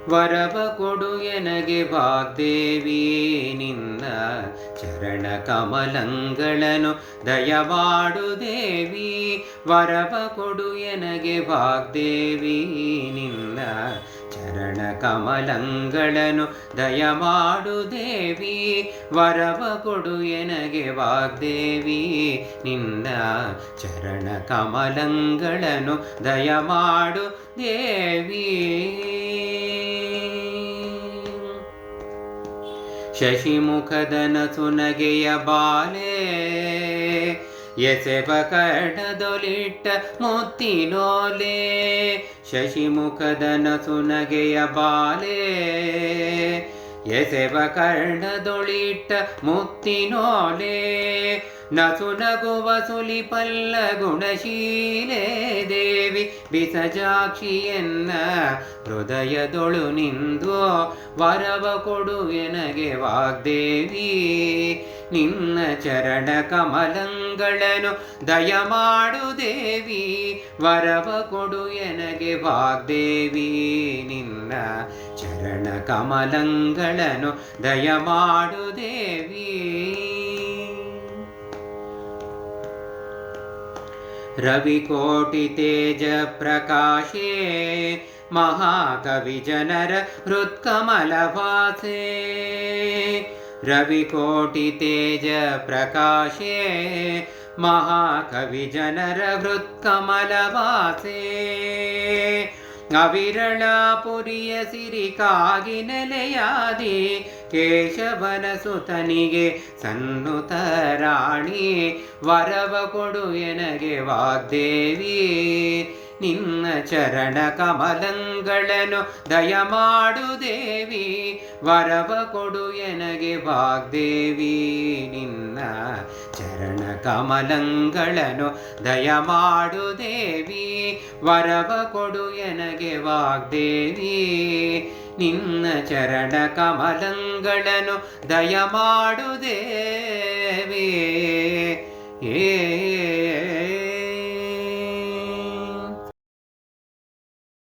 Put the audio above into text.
ವರವ ಕೊಡು ಎನಗೆ ವಾಗ್ದೇವಿ ನಿನ್ನ ಚರಣ ಕಮಲಂಗಳನು ದಯಮಾಡು ದೇವಿ. ವರವ ಕೊಡು ಎನಗೆ ವಾಗ್ದೇವಿ ನಿನ್ನ ಚರಣ ಕಮಲಂಗಳನು ದಯಮಾಡು ದೇವಿ. ವರವ ಕೊಡು ಎನಗೆ ವಾಗ್ದೇವಿ ನಿನ್ನ ಚರಣ ಕಮಲಂಗಳನು ದಯಮಾಡು ದೇವಿ. ಶಶಿಮುಖದನ ಸುನಗೆಯ ಬಾಲೆ ಎಸೆವ ಕರ್ಣದೊಲಿಟ್ಟ ಮುತ್ತಿನೋಲೆ. ಶಶಿಮುಖದನ ಸುನಗೆಯ ಬಾಲೆ ಎಸೆವ ಕರ್ಣದೊಳಿಟ್ಟ ಮುತ್ತಿನೋಲೆ. ನಸುನಗುವ ಸುಲಿಪಲ್ಲ ಗುಣಶೀಲೆ ದೇವಿ ಬಿಸಜಾಕ್ಷಿಯನ್ನ ಹೃದಯದೊಳು ನಿಂದು. ವರವ ಕೊಡು ಎನಗೆ ವಾಗ್ದೇವಿ ನಿನ್ನ ಚರಣ ಕಮಲಂಗಳನು ದಯಮಾಡು ದೇವಿ. ವರವ ಕೊಡು ಎನಗೆ ವಾಗ್ದೇವಿ ನಿನ್ನ ಚರಣ ಕಮಲಂಗಳನು ದಯಮಾಡು ದೇವಿ. ರವಿಕೋಟಿ ತೇಜ ಪ್ರಕಾಶೇ ಮಹಾಕವಿ ಜನರ ಹೃತ್ಕಮಲವಾಸೆ. ರವಿಕೋಟಿ ತೇಜ ಪ್ರಕಾಶೇ ಮಹಾಕವಿ ಜನರ ಹೃತ್ಕಮಲವಾಸೆ. ಅವಿರಳ ಪುರಿಯ ಸಿರಿಕಾಗಿ ನೆಲೆಯಾದಿ ಕೇಶವನ ಸುತನಿಗೆ ಸನ್ನುತ ರಾಣಿ. ವರವ ಕೊಡು ಎನಗೆ ವಾಗ್ದೇವಿ ನಿನ್ನ ಚರಣ ಕಮಲಂಗಳನು ದಯಮಾಡು ದೇವಿ. ವರವ ಕೊಡು ಎನಗೆ ವಾಗ್ದೇವಿ ನಿನ್ನ ಚರಣ ಕಮಲಂಗಳನು ದಯಮಾಡು ದೇವಿ. ವರವ ಕೊಡು ಎನಗೆ ವಾಗ್ದೇವಿ ನಿನ್ನ ಚರಣ ಕಮಲಂಗಳನು ದಯಮಾಡು ದೇವಿ.